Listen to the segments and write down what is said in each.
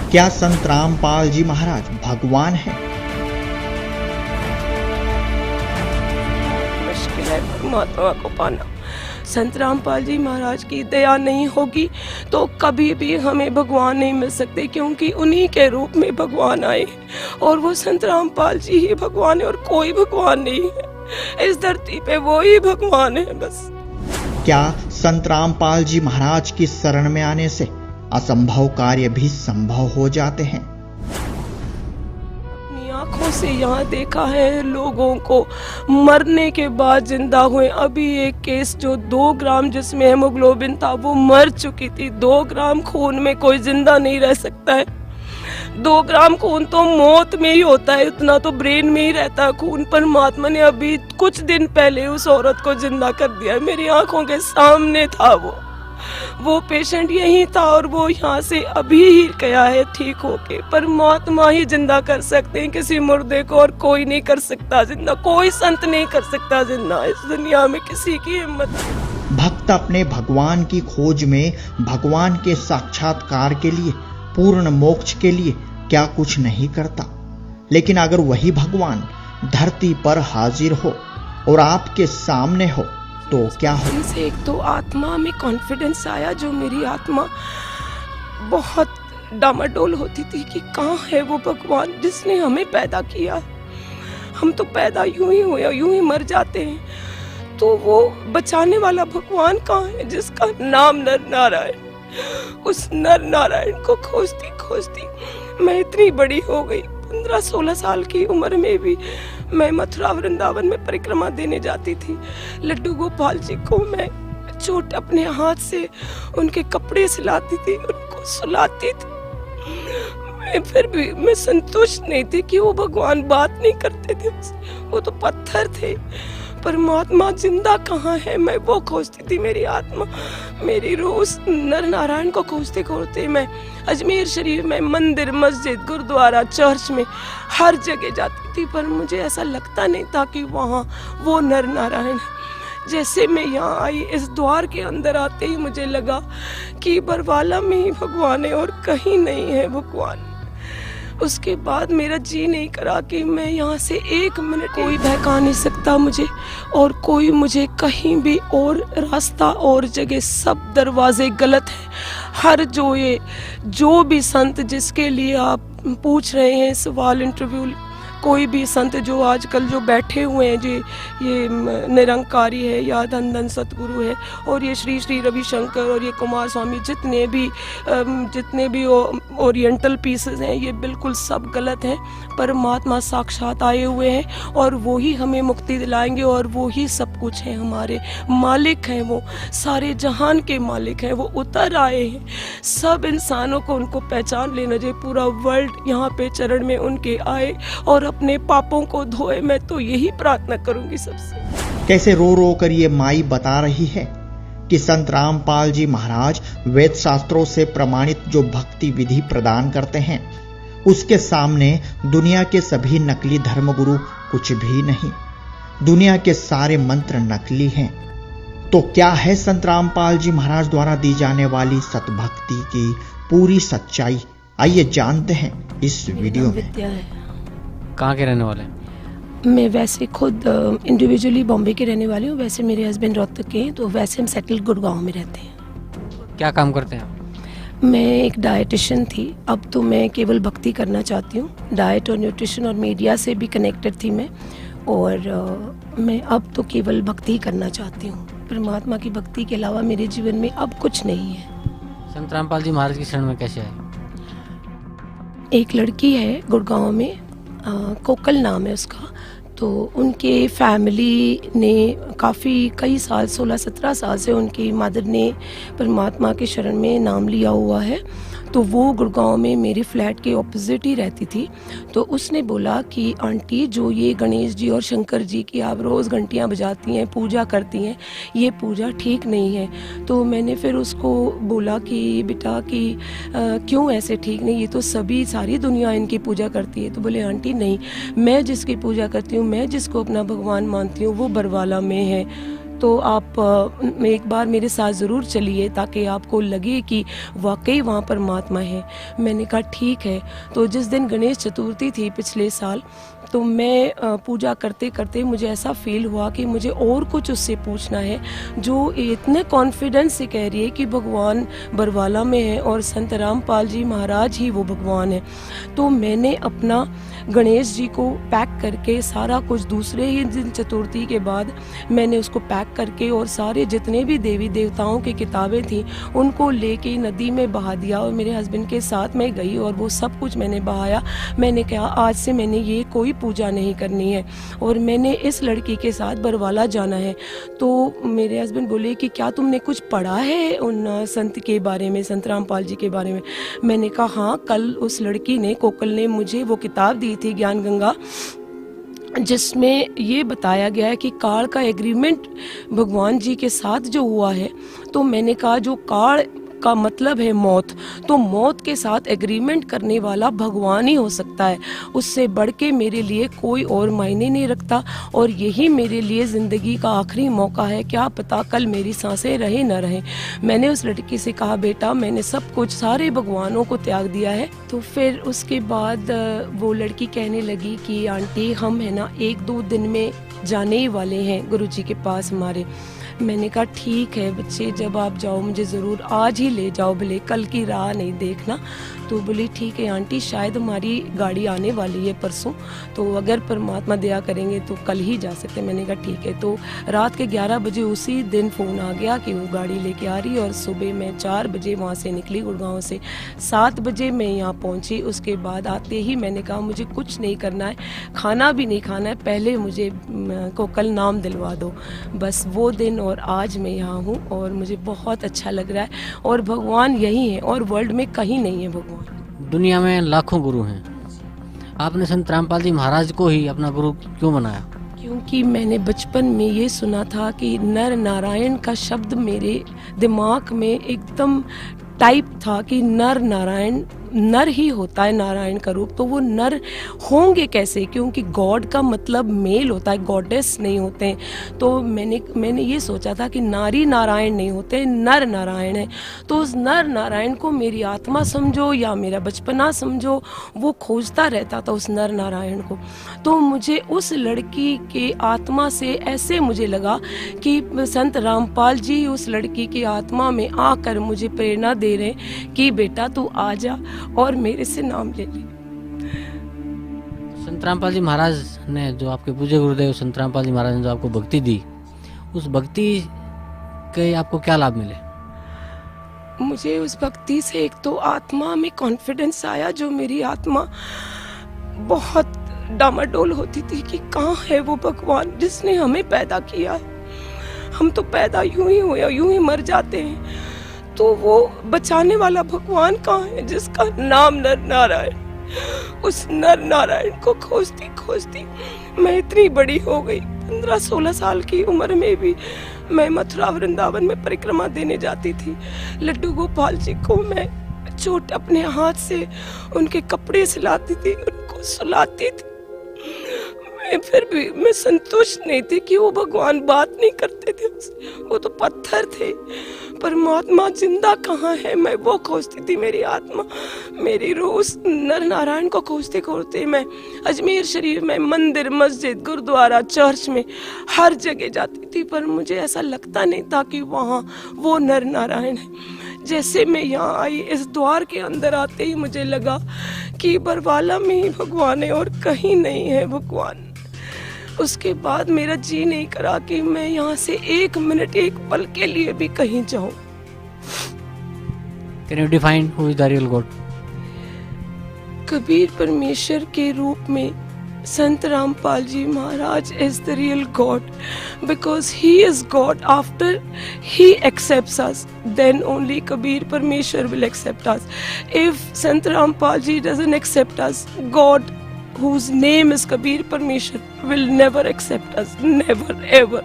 क्या संत रामपाल जी महाराज भगवान हैं? मुश्किल है परमात्मा को पाना। संत रामपाल जी महाराज की दया नहीं होगी तो कभी भी हमें भगवान नहीं मिल सकते, क्योंकि उन्हीं के रूप में भगवान आए और वो संत रामपाल जी ही भगवान है और कोई भगवान नहीं है इस धरती पे, वो ही भगवान है बस। क्या संत रामपाल जी महाराज की शरण में आने से असंभव कार्य भी संभव हो जाते हैं? अपनी आंखों से यहाँ देखा है लोगों को मरने के बाद जिंदा हुए। अभी एक केस जो 2 ग्राम जिसमें हेमोग्लोबिन था वो मर चुकी थी। 2 ग्राम खून में कोई जिंदा नहीं रह सकता है। 2 ग्राम खून तो मौत में ही होता है, इतना तो ब्रेन में ही रहता है खून। परमात्मा ने अभी कुछ दिन पहले उस औरत को जिंदा कर दिया। मेरी आंखों के सामने था वो पेशेंट यही था और वो यहाँ से अभी ही गया है ठीक होके। परमात्मा ही जिंदा कर सकते हैं किसी मुर्दे को, और कोई नहीं कर सकता जिंदा, कोई संत नहीं कर सकता जिंदा इस दुनिया में, किसी की हिम्मत। भक्त अपने भगवान की खोज में भगवान के साक्षात्कार के लिए, पूर्ण मोक्ष के लिए क्या कुछ नहीं करता। लेकिन अगर वही भगवान धरती पर हाजिर हो और आपके सामने हो तो क्या हो? इनसे एक तो आत्मा में कॉन्फिडेंस आया, जो मेरी आत्मा बहुत डामाडोल होती थी कि कहाँ है वो भगवान जिसने हमें पैदा किया। हम तो पैदा यूं ही हुए, यूं ही मर जाते हैं, तो वो बचाने वाला भगवान कहाँ है जिसका नाम नर नारायण। उस नर नारायण को खोजती खोजती मैं इतनी बड़ी हो गई। 15-16 साल की उम्र में भी मैं मथुरा वृंदावन में परिक्रमा देने जाती थी। लड्डू गोपाल जी को मैं चोट अपने हाथ से उनके कपड़े सिलाती थी, उनको सुलाती थी। फिर भी मैं संतुष्ट नहीं थी कि वो भगवान बात नहीं करते थे, वो तो पत्थर थे। परमात्मा जिंदा कहाँ है, मैं वो खोजती थी। मेरी आत्मा मेरी रोज नर नारायण को खोजते खोजते मैं अजमेर शरीफ में मंदिर, मस्जिद, गुरुद्वारा, चर्च में हर जगह जाती थी, पर मुझे ऐसा लगता नहीं था कि वहाँ वो नर नारायण है। जैसे मैं यहाँ आई, इस द्वार के अंदर आते ही मुझे लगा कि बरवाला में ही भगवान है और कहीं नहीं है भगवान। उसके बाद मेरा जी नहीं करा कि मैं यहाँ से 1 मिनट, कोई बहका नहीं सकता मुझे और कोई मुझे कहीं भी, और रास्ता और जगह सब दरवाजे गलत हैं। हर जो भी संत जिसके लिए आप पूछ रहे हैं सवाल, इंटरव्यू, कोई भी संत जो आजकल जो बैठे हुए हैं, जी ये निरंकारी है या धन सतगुरु है और ये श्री श्री रविशंकर और ये कुमार स्वामी, जितने भी ओरिएंटल पीसेस हैं, ये बिल्कुल सब गलत हैं। परमात्मा साक्षात आए हुए हैं और वो ही हमें मुक्ति दिलाएंगे और वो ही सब कुछ है, हमारे मालिक हैं, वो सारे जहान के मालिक हैं, वो उतर आए हैं। सब इंसानों को उनको पहचान लेना चाहिए। पूरा वर्ल्ड यहाँ पे चरण में उनके आए और अपने पापों को धोए। मैं तो यही प्रार्थना करूंगी सबसे। कैसे रो रो कर ये माई बता रही है कि संत रामपाल जी महाराज वेद शास्त्रों से प्रमाणित जो भक्ति विधि प्रदान करते हैं, उसके सामने दुनिया के सभी नकली धर्मगुरु कुछ भी नहीं। दुनिया के सारे मंत्र नकली हैं। तो क्या है संत रामपाल जी महाराज द्वारा दी जाने वाली सतभक्ति की पूरी सच्चाई? आइए जानते हैं इस वीडियो में। कहाँ के रहने वाले हैं? मैं वैसे खुद इंडिविजुअली बॉम्बे के रहने वाली हूँ। वैसे मेरे हस्बैंड रोहतक के हैं, तो वैसे हम सेटल गुड़गांव में रहते हैं। क्या काम करते हैं आप? मैं एक डाइटिशियन थी, अब तो मैं केवल भक्ति करना चाहती हूँ। डाइट और न्यूट्रिशन और मीडिया से भी कनेक्टेड थी मैं, और मैं अब तो केवल भक्ति करना चाहती हूँ। परमात्मा की भक्ति के अलावा मेरे जीवन में अब कुछ नहीं है। संत रामपाल जी महाराज की शरण में कैसे आए? एक लड़की है गुड़गांव में, कोकल नाम है उसका, तो उनके फैमिली ने कई साल, 16-17 साल से उनकी मदर ने परमात्मा के शरण में नाम लिया हुआ है। तो वो गुड़गांव में मेरे फ्लैट के ऑपोजिट ही रहती थी। तो उसने बोला कि आंटी, जो ये गणेश जी और शंकर जी की आप रोज़ घंटियाँ बजाती हैं, पूजा करती हैं, ये पूजा ठीक नहीं है। तो मैंने फिर उसको बोला कि बेटा कि क्यों ऐसे ठीक नहीं, ये तो सारी दुनिया इनकी पूजा करती है। तो बोले आंटी नहीं, मैं जिसकी पूजा करती हूँ, मैं जिसको अपना भगवान मानती हूँ, वो बरवाला में है। तो आप एक बार मेरे साथ ज़रूर चलिए ताकि आपको लगे कि वाकई वहाँ परमात्मा है। मैंने कहा ठीक है। तो जिस दिन गणेश चतुर्थी थी पिछले साल, तो मैं पूजा करते करते मुझे ऐसा फील हुआ कि मुझे और कुछ उससे पूछना है, जो इतने कॉन्फिडेंस से कह रही है कि भगवान बरवाला में है और संत रामपाल जी महाराज ही वो भगवान है। तो मैंने अपना गणेश जी को पैक करके सारा कुछ दूसरे ही दिन चतुर्थी के बाद मैंने उसको पैक करके और सारे जितने भी देवी देवताओं की किताबें थी उनको लेके नदी में बहा दिया और मेरे हस्बैंड के साथ मैं गई और वो सब कुछ मैंने बहाया। मैंने कहा आज से मैंने ये कोई पूजा नहीं करनी है और मैंने इस लड़की के साथ बरवाला जाना है। तो मेरे हस्बैंड बोले कि क्या तुमने कुछ पढ़ा है उन संत के बारे में, संत रामपाल जी के बारे में? मैंने कहा हाँ, कल उस लड़की ने, कोकल ने मुझे वो किताब दी थी ज्ञान गंगा, जिसमें ये बताया गया है कि काल का एग्रीमेंट भगवान जी के साथ जो हुआ है। तो मैंने कहा जो काल का मतलब है मौत, तो मौत के साथ एग्रीमेंट करने वाला भगवान ही हो सकता है। उससे बढ़ के मेरे लिए कोई और मायने नहीं रखता और यही मेरे लिए ज़िंदगी का आखिरी मौका है। क्या पता कल मेरी सांसें रहे न रहे। मैंने उस लड़की से कहा बेटा मैंने सब कुछ सारे भगवानों को त्याग दिया है। तो फिर उसके बाद वो लड़की कहने लगी कि आंटी हम है ना 1-2 दिन में जाने ही वाले हैं गुरुजी के पास हमारे। मैंने कहा ठीक है बच्चे, जब आप जाओ मुझे ज़रूर आज ही ले जाओ, भले कल की राह नहीं देखना। तो बोली ठीक है आंटी, शायद हमारी गाड़ी आने वाली है परसों, तो अगर परमात्मा दया करेंगे तो कल ही जा सकते। मैंने कहा ठीक है। तो रात के 11 बजे उसी दिन फ़ोन आ गया कि वो गाड़ी लेके आ रही है और सुबह मैं 4 बजे वहाँ से निकली गुड़गांव से, 7 बजे मैं यहाँ पहुँची। उसके बाद आते ही मैंने कहा मुझे कुछ नहीं करना है, खाना भी नहीं खाना है, पहले मुझे को कल नाम दिलवा दो। बस वो दिन और आज मैं यहाँ हूँ और मुझे बहुत अच्छा लग रहा है और भगवान यही है और वर्ल्ड में कहीं नहीं है भगवान। दुनिया में लाखों गुरु हैं, आपने संत रामपाल जी महाराज को ही अपना गुरु क्यों बनाया? क्योंकि मैंने बचपन में ये सुना था कि नर नारायण का शब्द मेरे दिमाग में एकदम टाइप था कि नर नारायण, नर ही होता है नारायण का रूप, तो वो नर होंगे कैसे? क्योंकि गॉड का मतलब मेल होता है, गॉडेस नहीं होते हैं। तो मैंने ये सोचा था कि नारी नारायण नहीं होते, नर नारायण है। तो उस नर नारायण को मेरी आत्मा समझो या मेरा बचपना समझो, वो खोजता रहता था उस नर नारायण को। तो मुझे उस लड़की के आत्मा से ऐसे मुझे लगा कि संत रामपाल जी उस लड़की की आत्मा में आकर मुझे प्रेरणा दे रहे कि बेटा तू आ जा और मेरे से नाम ले ले। संत रामपाल जी महाराज ने जो आपके पूज्य गुरुदेव संत रामपाल जी महाराज ने जो आपको भक्ति दी, उस भक्ति के आपको क्या लाभ मिले? मुझे उस भक्ति से एक तो आत्मा में कॉन्फिडेंस आया, जो मेरी आत्मा बहुत डामाडोल होती थी कि कहाँ है वो भगवान जिसने हमें पैदा किया। हम तो पैदा यूं ही हुए, यूं ही मर जाते हैं, तो वो बचाने वाला भगवान कहाँ है जिसका नाम नर नारायण। उस नर नारायण को खोजती खोजती मैं इतनी बड़ी हो गई। 15-16 साल की उम्र में भी मैं मथुरा वृंदावन में परिक्रमा देने जाती थी। लड्डू गोपाल जी को मैं छोटे अपने हाथ से उनके कपड़े सिलाती थी, उनको सुलाती थी। फिर भी मैं संतुष्ट नहीं थी कि वो भगवान बात नहीं करते थे, वो तो पत्थर थे। परमात्मा जिंदा कहाँ है, मैं वो खोजती थी। मेरी आत्मा, मेरी रूह नर नारायण को खोजते खोजते मैं अजमेर शरीफ में मंदिर, मस्जिद, गुरुद्वारा, चर्च में हर जगह जाती थी, पर मुझे ऐसा लगता नहीं था कि वहाँ वो नर नारायण है। जैसे मैं यहाँ आई, इस द्वार के अंदर आते ही मुझे लगा कि बरवाला में ही भगवान है और कहीं नहीं है भगवान। उसके बाद मेरा जी नहीं करा कि मैं यहाँ से 1 मिनट, 1 पल के लिए भी कहीं जाऊं। Can you define who is the real God? Kabir परमेश्वर के रूप में संत रामपाल जी महाराज is the real God, because he is God. After he accepts us, then only Kabir Parmeshwar will accept us. If Sant Rampal ji doesn't accept us, God, whose name is Kabir Parmeshwar, will never accept us, never ever.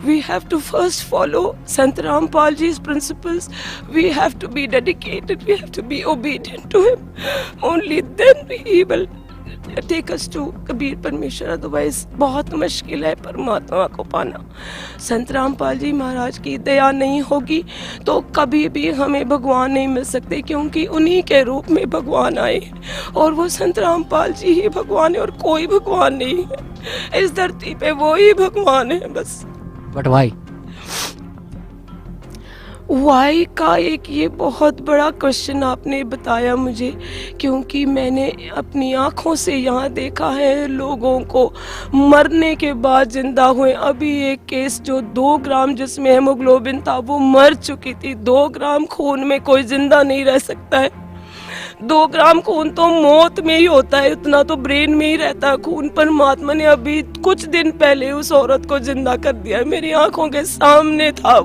We have to first follow Sant Rampal ji's principles. We have to be dedicated, we have to be obedient to him. Only then he will take us to Kabir परमेश्वर, otherwise बहुत मुश्किल है परमात्मा को पाना। संत रामपाल जी महाराज की दया नहीं होगी तो कभी भी हमें भगवान नहीं मिल सकते, क्योंकि उन्हीं के रूप में भगवान आए और वो संत रामपाल जी ही भगवान है और कोई भगवान नहीं है इस धरती पे, वो ही भगवान है बस। बट वाई वाई का एक ये बहुत बड़ा क्वेश्चन आपने बताया मुझे, क्योंकि मैंने अपनी आँखों से यहाँ देखा है लोगों को मरने के बाद जिंदा हुए। अभी एक केस जो 2 ग्राम जिसमें हेमोग्लोबिन था वो मर चुकी थी। 2 ग्राम खून में कोई जिंदा नहीं रह सकता है। 2 ग्राम खून तो मौत में ही होता है, उतना तो ब्रेन में ही रहता है खून। परमात्मा ने अभी कुछ दिन पहले उस औरत को जिंदा कर दिया, मेरी आंखों के सामने था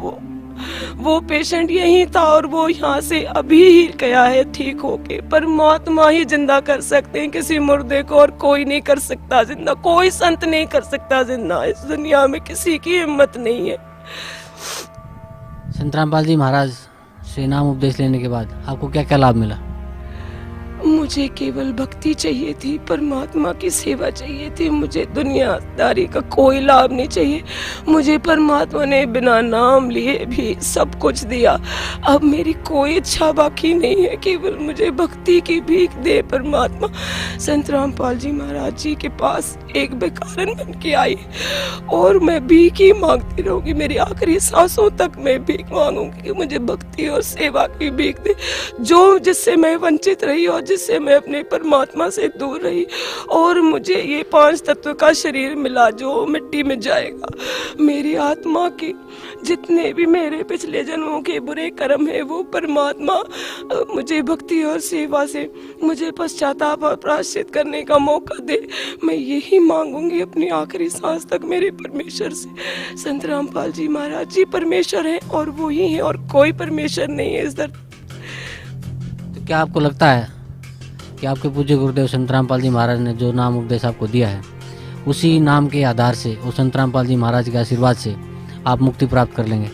वो पेशेंट यही था और वो यहाँ से अभी ही गया है ठीक होके। परमात्मा ही जिंदा कर सकते हैं किसी मुर्दे को, और कोई नहीं कर सकता जिंदा, कोई संत नहीं कर सकता जिंदा। इस दुनिया में किसी की हिम्मत नहीं है। संत रामपाल जी महाराज से नाम उपदेश लेने के बाद आपको क्या क्या लाभ मिला? मुझे केवल भक्ति चाहिए थी, परमात्मा की सेवा चाहिए थी, मुझे दुनियादारी का कोई लाभ नहीं चाहिए। मुझे परमात्मा ने बिना नाम लिए भी सब कुछ दिया। अब मेरी कोई इच्छा बाकी नहीं है, केवल मुझे भक्ति की भीख दे परमात्मा। संत रामपाल जी महाराज जी के पास एक बेकारन बन के आई और मैं भीख ही मांगती रहूंगी, मेरी आखिरी सांसों तक मैं भीख मांगूंगी कि मुझे भक्ति और सेवा की भीख दे, जो जिससे मैं वंचित रही और जिससे मैं अपने परमात्मा से दूर रही। और मुझे ये 5 तत्व का शरीर मिला जो मिट्टी में जाएगा। मेरी आत्मा के जितने भी मेरे पिछले जन्मों के बुरे कर्म है वो परमात्मा मुझे भक्ति और सेवा से मुझे पश्चाताप और प्रायश्चित करने का मौका दे। मैं यही मांगूंगी अपनी आखिरी सांस तक मेरे परमेश्वर से। संत रामपाल जी महाराज जी परमेश्वर है और वो ही है और कोई परमेश्वर नहीं है इस धरती। तो क्या आपको लगता है कि आपके पूज्य गुरुदेव संत रामपाल जी महाराज ने जो नाम उपदेश आपको दिया है उसी नाम के आधार से और संत रामपाल जी महाराज के आशीर्वाद से आप मुक्ति प्राप्त कर लेंगे?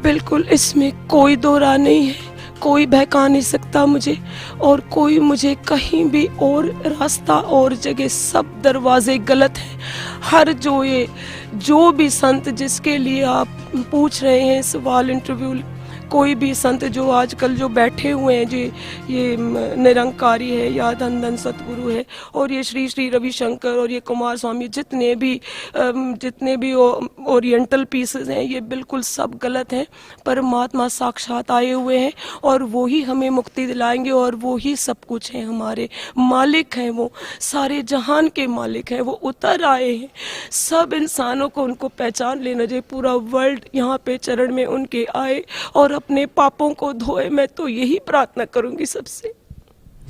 बिल्कुल, इसमें कोई दो राय नहीं है। कोई बहका नहीं सकता मुझे और कोई मुझे कहीं भी और रास्ता और जगह, सब दरवाजे गलत हैं। हर जो भी संत जिसके लिए आप पूछ रहे हैं सवाल इंटरव्यू, कोई भी संत जो आजकल जो बैठे हुए हैं, जो ये निरंकारी है या धन सतगुरु है और ये श्री श्री रविशंकर और ये कुमार स्वामी, जितने भी ओरिएंटल पीसेस हैं, ये बिल्कुल सब गलत हैं। परमात्मा साक्षात आए हुए हैं और वो ही हमें मुक्ति दिलाएंगे और वो ही सब कुछ है, हमारे मालिक हैं, वो सारे जहान के मालिक हैं, वो उतर आए हैं। सब इंसानों को उनको पहचान लेना चाहिए। पूरा वर्ल्ड यहाँ पे चरण में उनके आए और अपने पापों को धोए। मैं तो यही प्रार्थना करूंगी सबसे।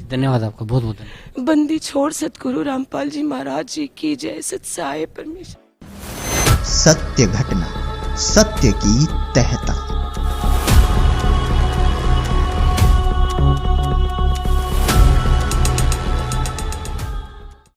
धन्यवाद आपका, बहुत बहुत धन्यवाद। बंदी छोड़ सतगुरु रामपाल जी महाराज जी की जय। सत्य परमेश्वर। सत्य घटना, सत्य की तहता।